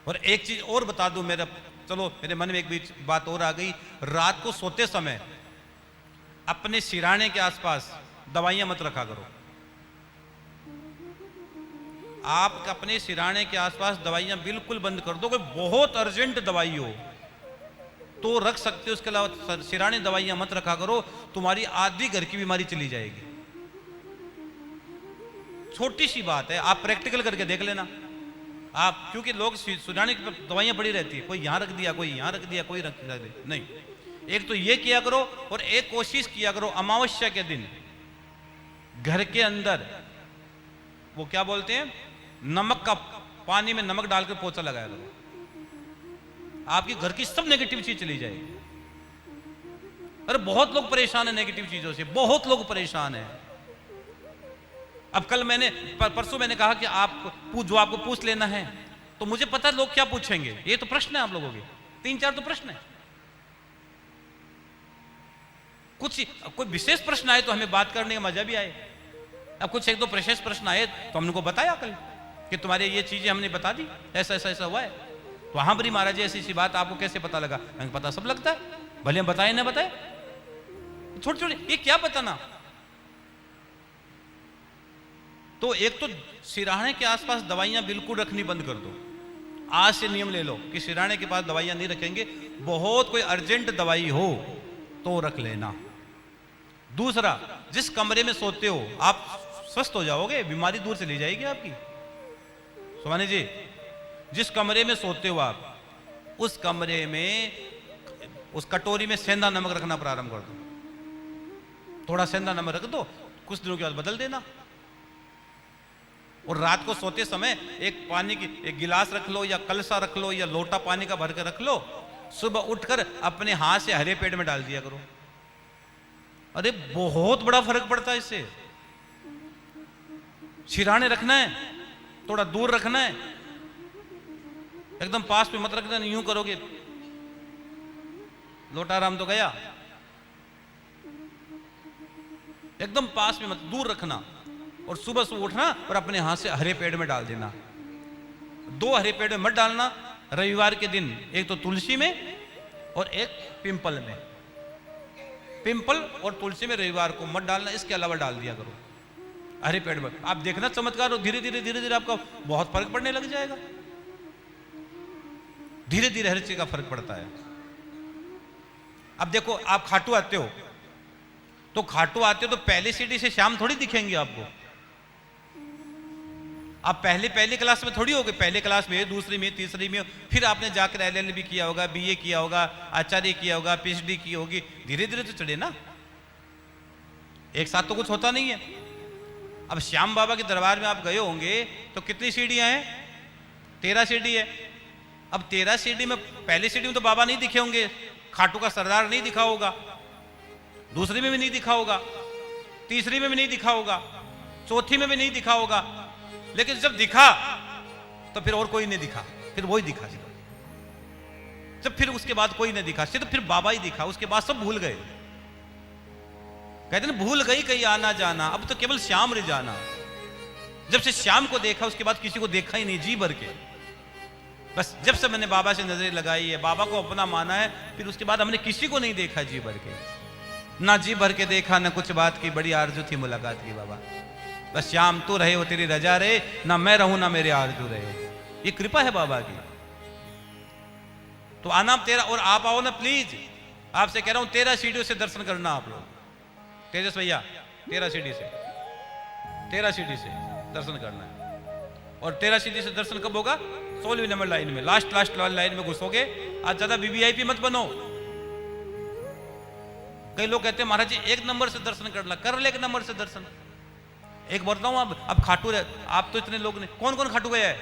और एक चीज और बता दूं, मेरे मन में एक बीच बात और आ गई। रात को सोते समय अपने सिराने के आसपास दवाइयां मत रखा करो। आप अपने सिराने के आसपास दवाइयां बिल्कुल बंद कर दो। कोई बहुत अर्जेंट दवाई हो तो रख सकते हो, उसके अलावा सिराने दवाइयां मत रखा करो, तुम्हारी आधी घर की बीमारी चली जाएगी। छोटी सी बात है, आप प्रैक्टिकल करके देख लेना। आप क्योंकि लोग सिराने की दवाइयां पड़ी रहती है, कोई यहां रख दिया, कोई यहां रख दिया, कोई रख दिया, नहीं। एक तो ये किया करो, और एक कोशिश किया करो अमावस्या के दिन घर के अंदर वो क्या बोलते हैं, नमक का पानी में नमक डालकर पोछा लगाया करो। आपकी घर की सब नेगेटिव चीज चली जाएगी। अरे बहुत लोग परेशान है नेगेटिव चीजों से, बहुत लोग परेशान है। अब कल परसों मैंने कहा कि जो आपको पूछ लेना है, तो मुझे पता है लोग क्या पूछेंगे। ये तो प्रश्न है आप लोगों के, 3-4 तो प्रश्न है। कोई विशेष प्रश्न आए तो हमें बात करने का मजा भी आए। अब कुछ एक दो विशेष प्रश्न आए तो हमने को बताया कल कि तुम्हारे ये चीजें हमने बता दी, ऐसा ऐसा ऐसा हुआ है। तो हाँ बरी महाराज ऐसी सी बात आपको कैसे पता लगा? हमें पता सब लगता है, भले हम बताए ना बताए। छोटे छोटे ये क्या बताना। तो एक तो सिराने के आसपास दवाइयां बिल्कुल रखनी बंद कर दो। आज से नियम ले लो कि सिराने के पास दवाइयां नहीं रखेंगे। बहुत कोई अर्जेंट दवाई हो तो रख लेना। दूसरा, जिस कमरे में सोते हो आप स्वस्थ हो जाओगे, बीमारी दूर से ले जाएगी आपकी। सुमानी जी, जिस कमरे में सोते हो आप, उस कमरे में उस कटोरी में सेंधा नमक रखना प्रारंभ कर दो। थोड़ा सेंधा नमक रख दो, कुछ दिनों के बाद बदल देना। और रात को सोते समय एक पानी की एक गिलास रख लो, या कलसा रख लो, या लोटा पानी का भर के रख लो। सुबह उठकर अपने हाथ से हरे पेड़ में डाल दिया करो। अरे बहुत बड़ा फर्क पड़ता है इससे। सिराने रखना है, थोड़ा दूर रखना है, एकदम पास में मत रखना। यूं करोगे, लोटाराम तो गया, एकदम पास में मत, दूर रखना। और सुबह सुबह उठना और अपने हाथ से हरे पेड़ में डाल देना। 2 हरे पेड़ में मत डालना रविवार के दिन, एक तो तुलसी में और एक पिंपल में। पिंपल और तुलसी में रविवार को मत डालना, इसके अलावा डाल दिया करो हरे पेड़ में। आप देखना चमत्कार, और धीरे धीरे धीरे धीरे आपका बहुत फर्क पड़ने लग जाएगा। धीरे धीरे हर चीज का फर्क पड़ता है। अब देखो, आप खाटू आते हो तो पहली सीढ़ी से शाम थोड़ी दिखेंगे आपको। आप पहली क्लास में थोड़ी होगे, पहले क्लास में, दूसरी में, तीसरी में, फिर आपने जाकर LLB किया होगा, BA किया होगा, आचार्य किया होगा, PhD की होगी। धीरे धीरे तो चढ़े ना, एक साथ तो कुछ होता नहीं है। अब श्याम बाबा के दरबार में आप गए होंगे तो कितनी सीढ़ियां हैं? 13 सीढ़ी है। अब 13 सीढ़ी में पहली सीढ़ी में तो बाबा नहीं दिखे होंगे, खाटू का सरदार नहीं दिखा होगा, दूसरी में भी नहीं दिखा होगा, तीसरी में भी नहीं दिखा होगा, चौथी में भी नहीं दिखा होगा। लेकिन जब दिखा तो फिर और कोई नहीं दिखा, फिर वही दिखा। जब फिर उसके बाद कोई नहीं दिखा, सिर्फ फिर बाबा ही दिखा। उसके बाद सब भूल गए। कहते हैं भूल गई कहीं आना जाना, अब तो केवल श्याम रह जाना। जब से श्याम को देखा उसके बाद किसी को देखा ही नहीं जी भर के। बस जब से मैंने बाबा से नजरें लगाई है, बाबा को अपना माना है, फिर उसके बाद हमने किसी को नहीं देखा जी भर के। ना जी भर के देखा, ना कुछ बात की, बड़ी आरजू थी मुलाकात की बाबा। बस श्याम तू रहे, वो तेरी रजा रहे, ना मैं रहूं ना मेरे आरजू रहे। ये कृपा है बाबा की। तो आना तेरा, और आप आओ ना प्लीज। आपसे कह रहा हूं 13 सीढ़ियों से दर्शन करना आप लोग। तेजस भैया 13 सीढ़ी से दर्शन करना है। और 13 सीढ़ी से दर्शन कब होगा? 16वीं नंबर लाइन में, लास्ट लाइन में घुसोगे। आज ज्यादा VVIP मत बनो। कई लोग कहते हैं महाराज जी 1 नंबर से दर्शन करना, कर ले 1 नंबर से दर्शन। एक बताऊं, अब खाटू आप तो इतने लोग ने, कौन कौन खाटू गया है?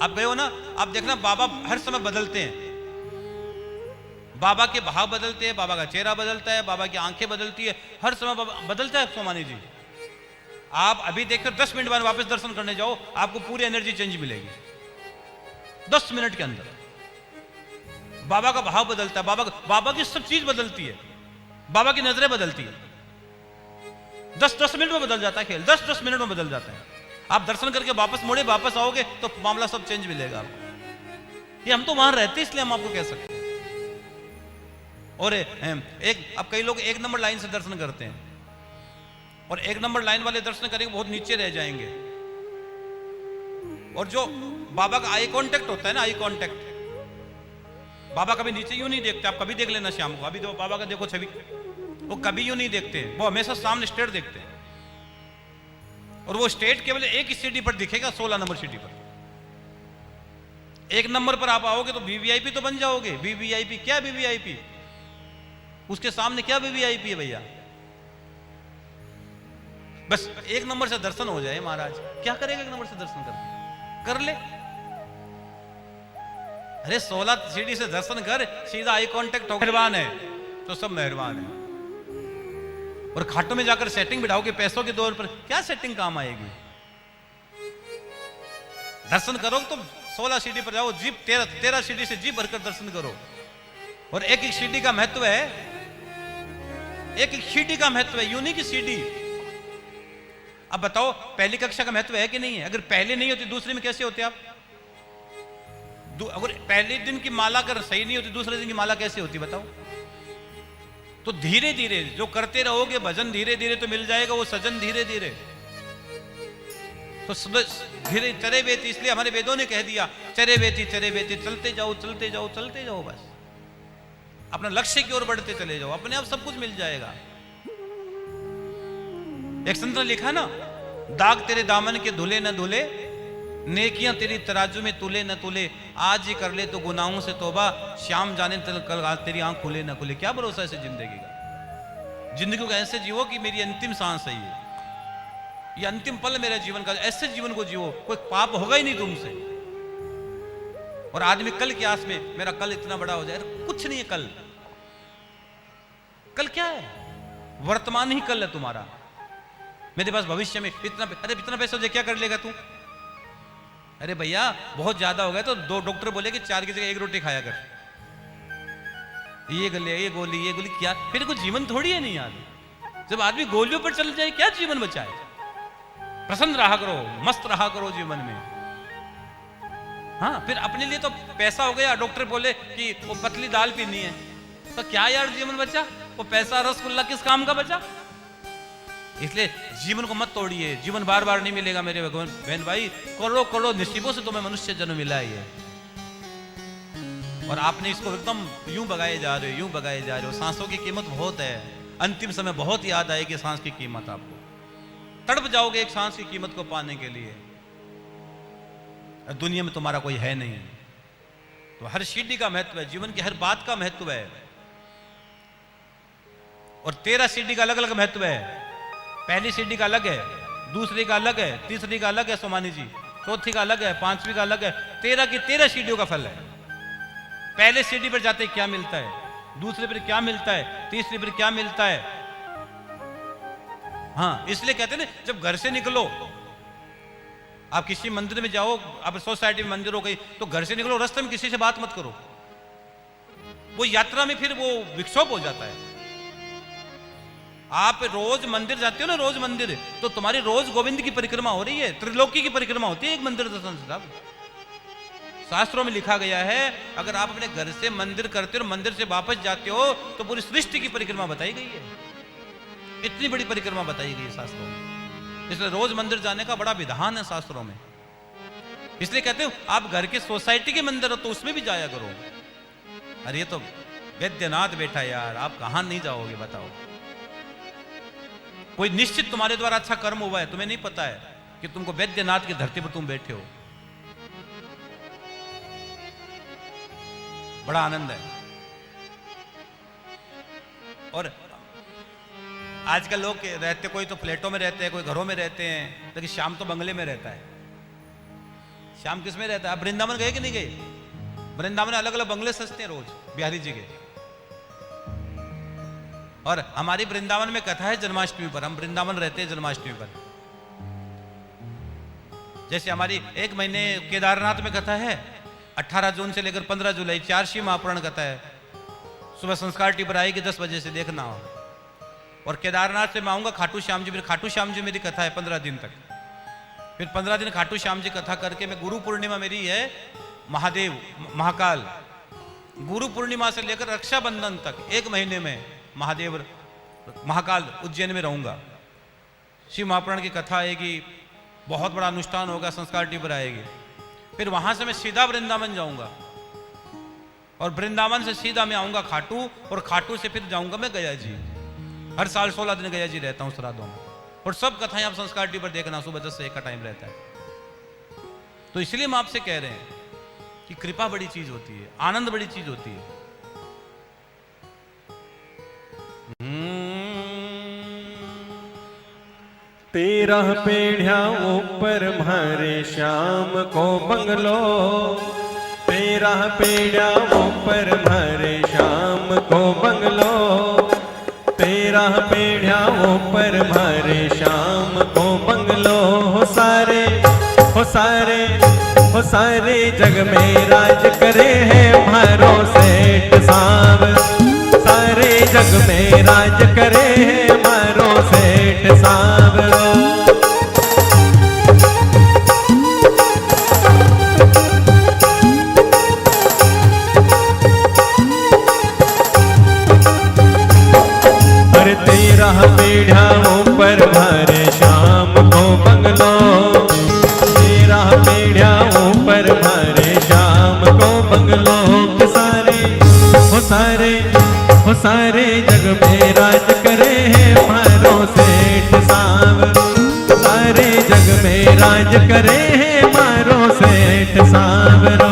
आप गए हो ना? आप देखना बाबा हर समय बदलते हैं। बाबा के भाव बदलते हैं, बाबा का चेहरा बदलता है, बाबा की आंखें बदलती है, हर समय बाबा बदलता है। सोमानी जी आप अभी देखकर 10 मिनट बाद वापस दर्शन करने जाओ, आपको पूरी एनर्जी चेंज मिलेगी 10 मिनट के अंदर। बाबा का भाव बदलता है, बाबा की सब चीज बदलती है, बाबा की नजरें बदलती है। 10 मिनट में बदल जाता है खेल, 10 मिनट में बदल जाता है। आप दर्शन करके वापस मुड़े, वापस आओगे तो मामला सब चेंज मिलेगा आपको। ये हम तो वहां रहते इसलिए हम आपको कह सकते हैं। और अब कई लोग एक नंबर लाइन से दर्शन करते हैं, और एक नंबर लाइन वाले दर्शन करेंगे बहुत नीचे रह जाएंगे। और जो बाबा का आई कांटेक्ट होता है ना, आई कांटेक्ट, बाबा कभी नीचे यूं नहीं देखते। आप कभी देख लेना शाम को, अभी तो बाबा का देखो छवि, वो कभी यूं नहीं देखते, वो हमेशा सामने स्ट्रेट देखते हैं। और वो स्टेट केवल एक ही सीढ़ी पर दिखेगा, 16 नंबर सीढ़ी पर। एक नंबर पर आप आओगे तो वीवीआईपी तो बन जाओगे। वीवीआईपी क्या? वीवीआईपी उसके सामने क्या वीवीआईपी है भैया? बस एक नंबर से दर्शन हो जाए महाराज, क्या करेगा एक नंबर से दर्शन कर ले। अरे 16 सीढ़ी से दर्शन कर, सीधा आई कांटेक्ट हो, मेहरबान है तो सब मेहरबान है। और खाटों में जाकर सेटिंग बिठाओगे पैसों के दौर पर, क्या सेटिंग काम आएगी? दर्शन करो तो 16 सीढ़ी पर जाओ, जीप 13 सीढ़ी से जीप भरकर दर्शन करो। और एक एक सीढ़ी का महत्व है, एक एक सीढ़ी का महत्व है, यूं नहीं कि सीढ़ी। अब बताओ पहली कक्षा का महत्व है कि नहीं है? अगर पहले नहीं होती दूसरे में कैसे होते आप? अगर पहले दिन की माला अगर सही नहीं होती, दूसरे दिन की माला कैसे होती बताओ? तो धीरे धीरे जो करते रहोगे भजन, धीरे धीरे तो मिल जाएगा वो सजन, धीरे धीरे तो धीरे चरे बेती। इसलिए हमारे वेदों ने कह दिया चरे बेती चलते जाओ चलते जाओ चलते जाओ, बस अपना लक्ष्य की ओर बढ़ते चले जाओ, अपने आप सब कुछ मिल जाएगा। एक संत ने लिखा ना, दाग तेरे दामन के धुले न धुले, नेकियां तेरी तराजू में तुले न तुले, आज ही कर ले तो गुनाहों से तौबा, शाम जाने कल तेरी आंख खुले न खुले। क्या भरोसा है जिंदगी का? जिंदगी को ऐसे जियो कि मेरी अंतिम सांस है ये अंतिम पल मेरे जीवन का, ऐसे जीवन को जियो, कोई पाप होगा ही नहीं तुमसे। और आदमी कल की आस में, मेरा कल इतना बड़ा हो जाए, कुछ नहीं है कल। कल क्या है? वर्तमान ही कल है तुम्हारा। मेरे पास भविष्य में इतना, अरे इतना पैसा हो जाए क्या कर लेगा तू? अरे भैया बहुत ज्यादा हो गया तो 2 डॉक्टर बोले कि 4 की जगह 1 रोटी खाया कर, ये गले ये गोली क्या? फिर कुछ जीवन थोड़ी है नहीं यार। जब आदमी गोलियों पर चल जाए क्या जीवन बचाए? प्रसन्न रहा करो, मस्त रहा करो जीवन में। हाँ, फिर अपने लिए तो पैसा हो गया, डॉक्टर बोले कि वो पतली दाल पीनी है, तो क्या यार जीवन बचा? वो पैसा रसगुल्ला किस काम का बचा? इसलिए जीवन को मत तोड़िए, जीवन बार बार नहीं मिलेगा मेरे भगवान बहन भाई। करोड़ों करोड़ों नसीबों से तुम्हें मनुष्य जन्म मिला है, और आपने इसको एकदम यूं भगाए जा रहे हो, यूं भगाए जा रहे हो। सांसों की कीमत बहुत है, अंतिम समय बहुत याद आएगी सांस की कीमत। आपको तड़प जाओगे एक सांस की कीमत को पाने के लिए। दुनिया में तुम्हारा कोई है नहीं, तो हर सीढ़ी का महत्व है, जीवन की हर बात का महत्व है। और 13 सीढ़ी का अलग अलग महत्व है। पहली सीढ़ी का अलग है, दूसरी का अलग है, तीसरी का अलग है सोमानी जी, चौथी का अलग है, 5वीं का अलग है। 13 की 13 सीढ़ियों का फल है। पहले सीढ़ी पर जाते क्या मिलता है, दूसरे पर क्या मिलता है, तीसरी पर क्या मिलता है। हाँ, इसलिए कहते हैं ना, जब घर से निकलो, आप किसी मंदिर में जाओ, आप सोसाइटी में मंदिर हो गई, तो घर से निकलो, रास्ते में किसी से बात मत करो। वो यात्रा में फिर वो विक्षोभ हो जाता है। आप रोज मंदिर जाते हो ना, रोज मंदिर, तो तुम्हारी रोज गोविंद की परिक्रमा हो रही है, त्रिलोकी की परिक्रमा होती है एक मंदिर दर्शन से। साहब शास्त्रों में लिखा गया है, अगर आप अपने घर से मंदिर करते हो और मंदिर से वापस जाते हो तो पूरी सृष्टि की परिक्रमा बताई गई है। इतनी बड़ी परिक्रमा बताई गई है शास्त्रों में। इसलिए रोज मंदिर जाने का बड़ा विधान है शास्त्रों में। इसलिए कहते हो आप घर के सोसाइटी के मंदिर हो तो उसमें भी जाया करो। अरे ये तो वैद्यनाथ बैठा यार, आप कहां नहीं जाओगे बताओ? कोई निश्चित तुम्हारे द्वारा अच्छा कर्म हुआ है, तुम्हें नहीं पता है कि तुमको वैद्यनाथ की धरती पर तुम बैठे हो। बड़ा आनंद है। और आजकल लोग रहते, कोई तो फ्लैटों में रहते हैं, कोई घरों में रहते हैं, लेकिन शाम तो बंगले में रहता है। शाम किस में रहता है? आप वृंदावन गए कि नहीं गए? वृंदावन में अलग अलग बंगले सजते हैं रोज बिहारी जी के। और हमारी वृंदावन में कथा है जन्माष्टमी पर, हम वृंदावन रहते हैं जन्माष्टमी पर। जैसे हमारी एक महीने केदारनाथ में कथा है, 18 जून से लेकर 15 जुलाई 4 शिव महापुराण कथा है। सुबह संस्कार टी पर आएगी 10 बजे से, देखना हो। और केदारनाथ से मैं आऊंगा खाटू श्याम जी, फिर खाटू श्याम जी मेरी कथा है 15 दिन तक। फिर 15 दिन खाटू श्याम जी कथा करके मैं गुरु पूर्णिमा मेरी है महादेव महाकाल, गुरु पूर्णिमा से लेकर रक्षाबंधन तक 1 महीने में महादेव महाकाल उज्जैन में रहूंगा। शिव महापुराण की कथा आएगी, बहुत बड़ा अनुष्ठान होगा, संस्कार टीम पर आएगी। फिर वहां से मैं सीधा वृंदावन जाऊंगा और वृंदावन से सीधा मैं आऊंगा खाटू, और खाटू से फिर जाऊंगा मैं गया जी। हर साल 16 दिन गया जी रहता हूं श्राद्धों में, और सब कथाएं आप संस्कार टीवी पर देखना, सुबह 10 से 1 का टाइम रहता है। तो इसलिए हम आपसे कह रहे हैं कि कृपा बड़ी चीज होती है, आनंद बड़ी चीज होती है। तेरह पेढ़िया ऊपर म्हारे श्याम को बंगलो, 13 पेढ़िया ऊपर म्हारे श्याम को बंगलो, 13 पेढ़िया ऊपर म्हारे श्याम को बंगलो। हो सारे हो सारे हो सारे जग में राज करे है म्हारो सेठ साहब, सारे जग में राज करे है म्हारो सेठ साहब। अरे 13 पेढ़िया ऊपर म्हारे श्याम को बंगलो, 13 पेढ़िया ऊपर म्हारे श्याम को बंगलो। हो सारे जग में राज करे है म्हारो सेठ साहब, सारे जग में राज करे है म्हारो सेठ साहब रो।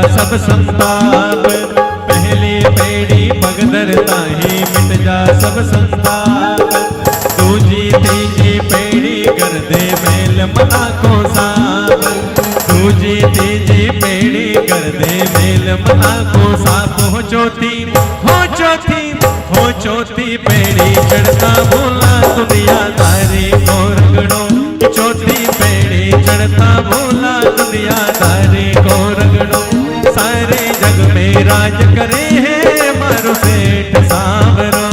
सब संताप, पहली पेढ़ी पग धरता ही मिट जा सब संताप। दूजी तीजी पेढ़ी कर दे मेल मना को साप, दूजी तीजी पेढ़ी कर दे मेल मना को साप। हो चौथी हो चौथी पेढ़ी चढ़ता भोला दुनियादारी को रगड़ो, चौथी पेढ़ी चढ़ता भोला दुनियादारी को रगड़ो। सारे जग में राज करे है मारो सेठ सावरो।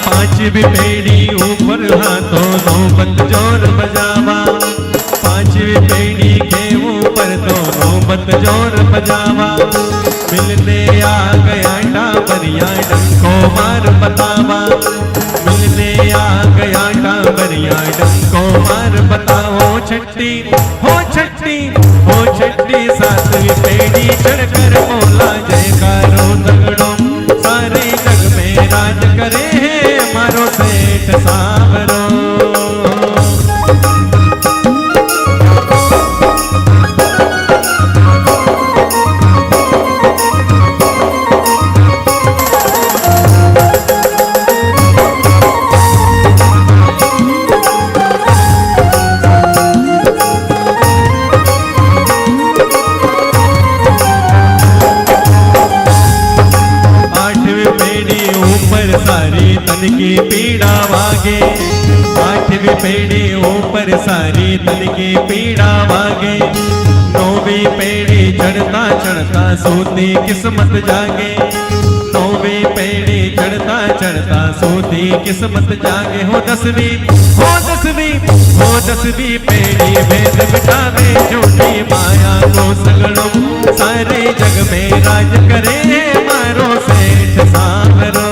पांचवी पेढ़ी ऊपर हाथों नौबत जोर बजावा, पांचवी पेढ़ी के ऊपर दोनों बत जोर बजावा। मिलने आ गया डाबरिया डंको मार बतावा, मिलने आ गया डाबरिया डंको मार बताओ। छठी हो छठी सातवीं पेढ़ी चढ़कर बोला जयकारो दगड़ो। सारे जग में राज करे है मारो सेठ सावरो। सारी तन की पीड़ा वागे, 8वीं पेढ़ी ऊपर सारी तन की पीड़ा वागे। 9 नौवीं पेड़ी चढ़ता चढ़ता सोती किस्मत जागे, नौवीं पेड़ी चढ़ता चढ़ता सोती किस्मत जागे। हो दसवीं पेड़ी भेद मिटावे, झूठी माया को सगड़ो, सारे जग में राज करे मारो सेठ सांवरो।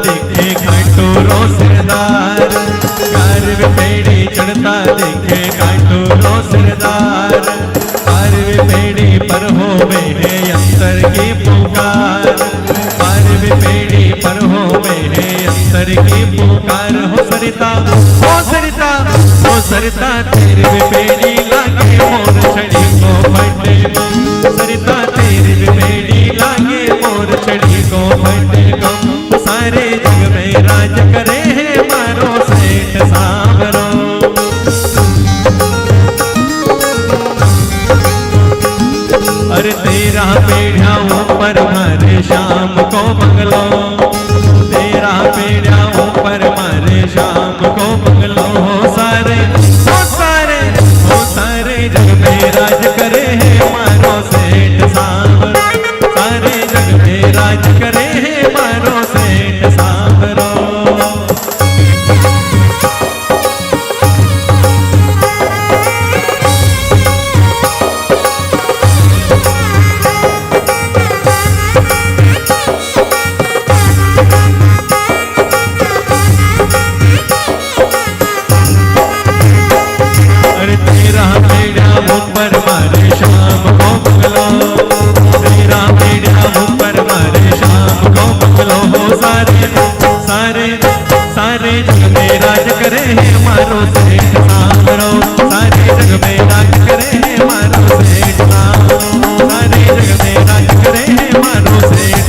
देखे काटोरो सिरदार, 11वीं पेड़ी चढ़ता देखे काटोरो सिरदार। 12वीं पेड़ी पर होवे है अंतर की पुकार, 12वीं पेड़ी पर होवे है अंतर की पुकार। हो सरिता 13वीं पेड़ी लागे मोर छड़ी को फटे, सरिता 13वीं पेड़ी लागे मोर छड़ी को फटे को। सारे जग में राज करे है मारो सेठ सांवरो। अरे 13 पेड़ियां ऊपर मारे शाम को बंगलो, 13 पेड़ियां ऊपर मारे शाम को बंगलो। हो सारे जग में राज करे है मारो सेठ सांवरो, सारे जग में राज करे है मारो सेठ सांवरो। अरे 13 पेड़ियां ऊपर मारे शाम को बंगलो, 13 पेड़ियां ऊपर मारे शाम को बंगलो। हो सारे जग में राज करे है मारो सेठ सांवरो, सारे जग में राज करे है मारो सेठ सांवरो, सारे जग में राज करे है मारो सेठ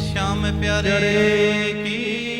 श्याम प्यारे की